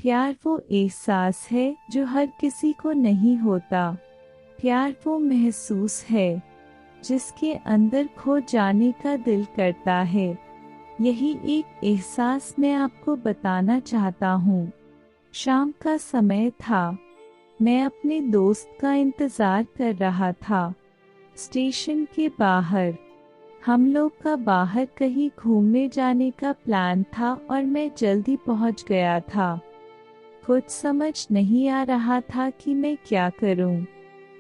प्यार वो एहसास है जो हर किसी को नहीं होता। प्यार वो महसूस है जिसके अंदर खो जाने का दिल करता है। यही एक एहसास मैं आपको बताना चाहता हूँ। शाम का समय था। मैं अपने दोस्त का इंतजार कर रहा था स्टेशन के बाहर। हम लोग का बाहर कहीं घूमने जाने का प्लान था और मैं जल्दी पहुंच गया था। कुछ समझ नहीं आ रहा था कि मैं क्या करूं।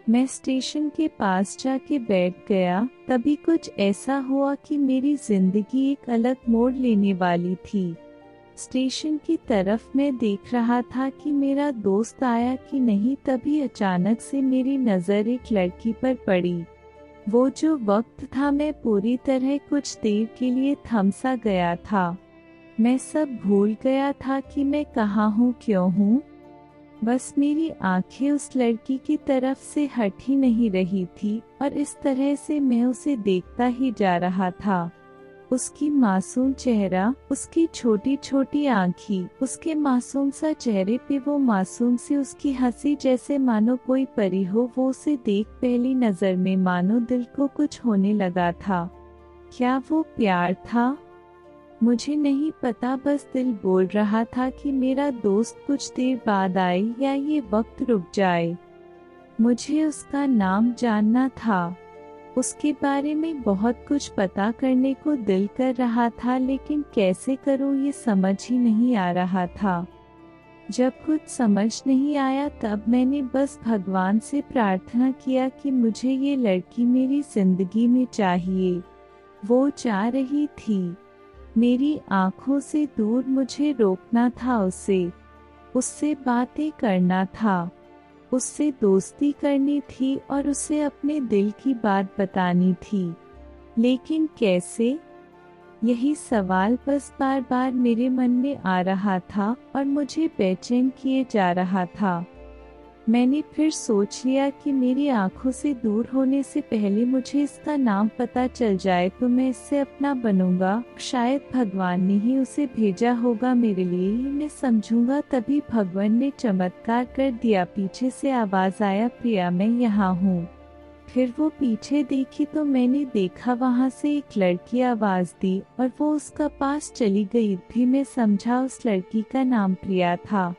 मैं स्टेशन के पास जाके बैठ गया। तभी कुछ ऐसा हुआ कि मेरी जिंदगी एक अलग मोड़ लेने वाली थी। स्टेशन की तरफ मैं देख रहा था कि मेरा दोस्त आया कि नहीं, तभी अचानक से मेरी नज़र एक लड़की पर पड़ी। वो जो वक्त था, मैं पूरी तरह कुछ देर के लिए थम सा गया था। मैं सब भूल गया था कि मैं कहाँ हूँ, क्यों हूँ। बस मेरी आंखें उस लड़की की तरफ से हट ही नहीं रही थी और इस तरह से मैं उसे देखता ही जा रहा था। उसकी मासूम चेहरा, उसकी छोटी छोटी आँखें, उसके मासूम सा चेहरे पे वो मासूम सी उसकी हंसी, जैसे मानो कोई परी हो। वो उसे देख पहली नजर में मानो दिल को कुछ होने लगा था। क्या वो प्यार था? मुझे नहीं पता, बस दिल बोल रहा था कि मेरा दोस्त कुछ देर बाद आए या ये वक्त रुक जाए। मुझे उसका नाम जानना था। उसके बारे में बहुत कुछ पता करने को दिल कर रहा था, लेकिन कैसे करूं ये समझ ही नहीं आ रहा था। जब कुछ समझ नहीं आया तब मैंने बस भगवान से प्रार्थना किया कि मुझे ये लड़की मेरी जिंदगी में चाहिए। वो जा रही थी मेरी आंखों से दूर, मुझे रोकना था उससे बातें करना था, उससे दोस्ती करनी थी और उसे अपने दिल की बात बतानी थी। लेकिन कैसे? यही सवाल बस बार बार मेरे मन में आ रहा था और मुझे बेचैन किए जा रहा था। मैंने फिर सोच लिया कि मेरी आंखों से दूर होने से पहले मुझे इसका नाम पता चल जाए तो मैं इससे अपना बनूंगा। शायद भगवान ने ही उसे भेजा होगा मेरे लिए, ही मैं समझूंगा। तभी भगवान ने चमत्कार कर दिया। पीछे से आवाज आया, प्रिया मैं यहाँ हूँ। फिर वो पीछे देखी तो मैंने देखा वहाँ से एक लड़की आवाज दी और वो उसका पास चली गई भी। मैं समझा उस लड़की का नाम प्रिया था।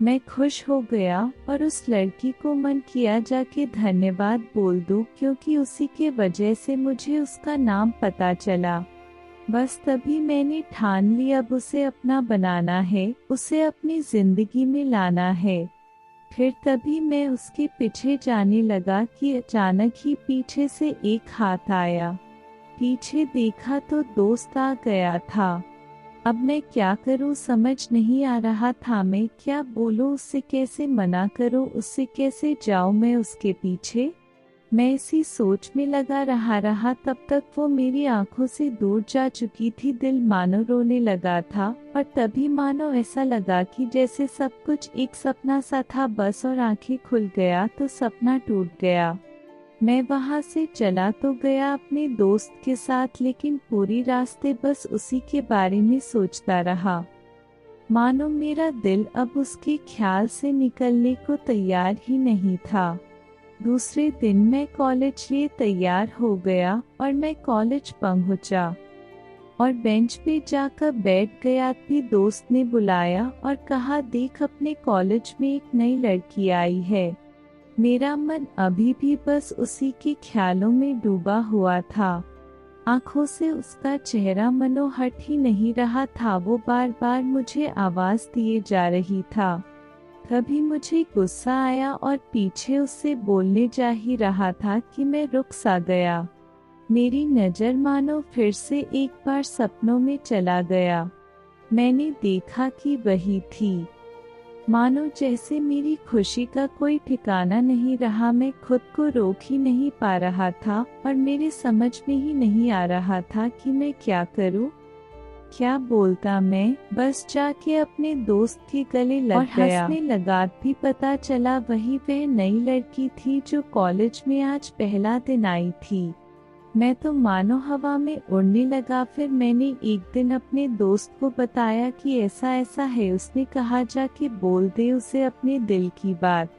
मैं खुश हो गया और उस लड़की को मन किया जाके धन्यवाद बोल दूं, क्योंकि उसी के वजह से मुझे उसका नाम पता चला। बस तभी मैंने ठान लिया अब उसे अपना बनाना है, उसे अपनी जिंदगी में लाना है। फिर तभी मैं उसके पीछे जाने लगा कि अचानक ही पीछे से एक हाथ आया। पीछे देखा तो दोस्त आ गया था। अब मैं क्या करूं समझ नहीं आ रहा था। मैं क्या बोलूं, उससे कैसे मना करूं, उससे कैसे जाऊं मैं उसके पीछे। मैं इसी सोच में लगा रहा तब तक वो मेरी आंखों से दूर जा चुकी थी। दिल मानो रोने लगा था और तभी मानो ऐसा लगा कि जैसे सब कुछ एक सपना सा था बस, और आंखें खुल गया तो सपना टूट गया। मैं वहां से चला तो गया अपने दोस्त के साथ, लेकिन पूरी रास्ते बस उसी के बारे में सोचता रहा। मानो मेरा दिल अब उसके ख्याल से निकलने को तैयार ही नहीं था। दूसरे दिन मैं कॉलेज लिए तैयार हो गया और मैं कॉलेज पहुंचा और बेंच पे जाकर बैठ गया भी दोस्त ने बुलाया और कहा, देख अपने कॉलेज में एक नई लड़की आई है। मेरा मन अभी भी बस उसी के ख्यालों में डूबा हुआ था। आंखों से उसका चेहरा मनो हट ही नहीं रहा था। वो बार बार मुझे आवाज दिए जा रही था। कभी मुझे गुस्सा आया और पीछे उससे बोलने जा ही रहा था कि मैं रुक सा गया। मेरी नजर मानो फिर से एक बार सपनों में चला गया। मैंने देखा कि वही थी। मानो जैसे मेरी खुशी का कोई ठिकाना नहीं रहा। मैं खुद को रोक ही नहीं पा रहा था और मेरे समझ में ही नहीं आ रहा था कि मैं क्या करूं, क्या बोलता। मैं बस जाके अपने दोस्त के गले लग गया और हंसने लगा। भी पता चला वही वह नई लड़की थी जो कॉलेज में आज पहला दिन आई थी। मैं तो मानो हवा में उड़ने लगा। फिर मैंने एक दिन अपने दोस्त को बताया कि ऐसा ऐसा है। उसने कहा जाके बोल दे उसे अपने दिल की बात।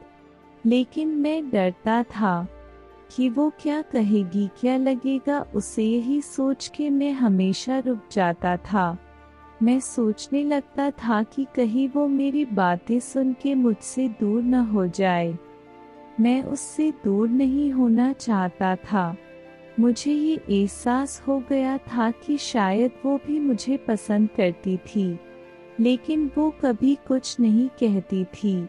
लेकिन मैं डरता था कि वो क्या कहेगी, क्या लगेगा उसे। यही सोच के मैं हमेशा रुक जाता था। मैं सोचने लगता था कि कहीं वो मेरी बातें सुन के मुझसे दूर न हो जाए। मैं उससे दूर नहीं होना चाहता था। मुझे ये एहसास हो गया था कि शायद वो भी मुझे पसंद करती थी, लेकिन वो कभी कुछ नहीं कहती थी।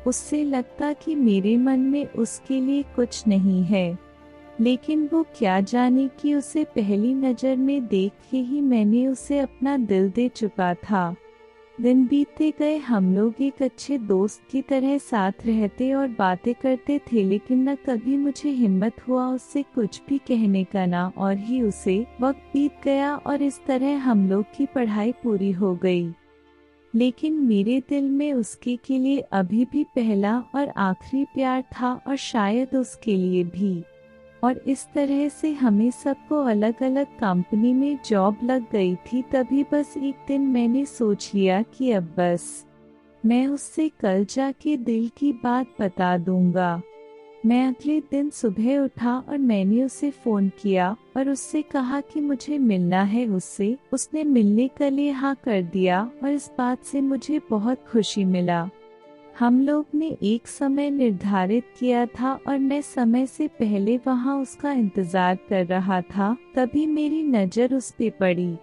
उससे लगता कि मेरे मन में उसके लिए कुछ नहीं है, लेकिन वो क्या जाने कि उसे पहली नज़र में देख के ही मैंने उसे अपना दिल दे चुका था। दिन बीतते गए, हम लोग एक अच्छे दोस्त की तरह साथ रहते और बातें करते थे, लेकिन न कभी मुझे हिम्मत हुआ उससे कुछ भी कहने का। ना और ही उसे। वक्त बीत गया और इस तरह हम लोग की पढ़ाई पूरी हो गई, लेकिन मेरे दिल में उसके के लिए अभी भी पहला और आखिरी प्यार था, और शायद उसके लिए भी। और इस तरह से हमें सबको अलग अलग कंपनी में जॉब लग गई थी। तभी बस एक दिन मैंने सोच लिया कि अब बस मैं उससे कल जाके दिल की बात बता दूंगा। मैं अगले दिन सुबह उठा और मैंने उसे फोन किया और उससे कहा कि मुझे मिलना है उससे। उसने मिलने के लिए हाँ कर दिया और इस बात से मुझे बहुत खुशी मिला। हम लोग ने एक समय निर्धारित किया था और मैं समय से पहले वहां उसका इंतजार कर रहा था। तभी मेरी नजर उस पे पड़ी।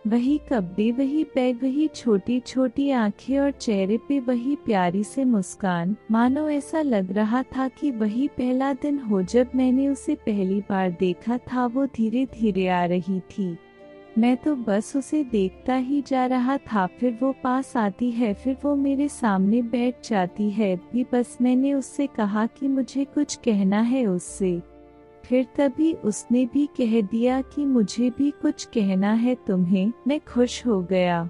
वही कपड़े, वही बैग, वही छोटी छोटी आंखें और चेहरे पे वही प्यारी से मुस्कान। मानो ऐसा लग रहा था कि वही पहला दिन हो जब मैंने उसे पहली बार देखा था। वो धीरे धीरे आ रही थी। मैं तो बस उसे देखता ही जा रहा था। फिर वो पास आती है, फिर वो मेरे सामने बैठ जाती है। भी बस मैंने उससे कहा कि मुझे कुछ कहना है उससे। फिर तभी उसने भी कह दिया कि मुझे भी कुछ कहना है तुम्हें। मैं खुश हो गया।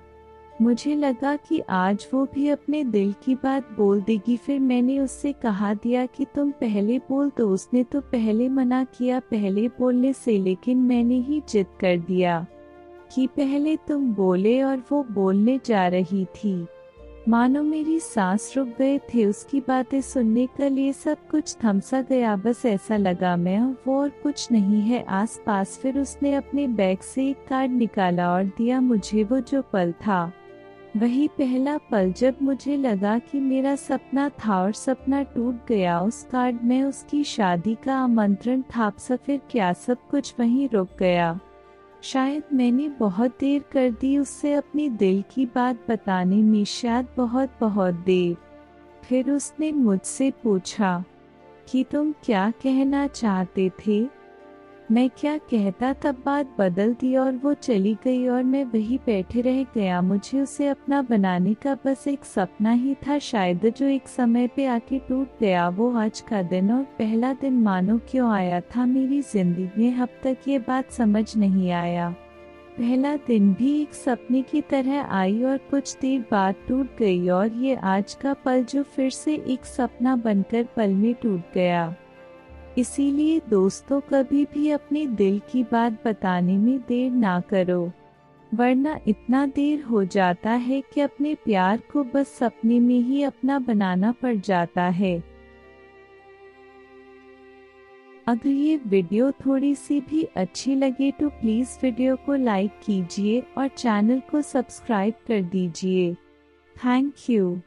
मुझे लगा कि आज वो भी अपने दिल की बात बोल देगी। फिर मैंने उससे कहा दिया कि तुम पहले बोल दो। उसने तो पहले मना किया पहले बोलने से, लेकिन मैंने ही जिद कर दिया कि पहले तुम बोले, और वो बोलने जा रही थी। मानो मेरी सांस रुक गए थे उसकी बातें सुनने के लिए। सब कुछ थम सा गया। बस ऐसा लगा मैं और वो और कुछ नहीं है आस पास। फिर उसने अपने बैग से एक कार्ड निकाला और दिया मुझे। वो जो पल था वही पहला पल जब मुझे लगा कि मेरा सपना था और सपना टूट गया। उस कार्ड में उसकी शादी का आमंत्रण था। फिर क्या सब कुछ वहीं रुक गया। शायद मैंने बहुत देर कर दी उससे अपनी दिल की बात बताने में, शायद बहुत बहुत देर। फिर उसने मुझसे पूछा कि तुम क्या कहना चाहते थे। मैं क्या कहता, तब बात बदल दी और वो चली गई और मैं वही बैठे रह गया। मुझे उसे अपना बनाने का बस एक सपना ही था शायद, जो एक समय पे आके टूट गया। वो आज का दिन और पहला दिन मानो क्यों आया था मेरी जिंदगी में, अब तक ये बात समझ नहीं आया। पहला दिन भी एक सपने की तरह आई और कुछ देर बाद टूट गई, और ये आज का पल जो फिर से एक सपना बनकर पल में टूट गया। इसीलिए दोस्तों, कभी भी अपने दिल की बात बताने में देर ना करो, वरना इतना देर हो जाता है कि अपने प्यार को बस सपने में ही अपना बनाना पड़ जाता है। अगर ये वीडियो थोड़ी सी भी अच्छी लगे तो प्लीज वीडियो को लाइक कीजिए और चैनल को सब्सक्राइब कर दीजिए। Thank you.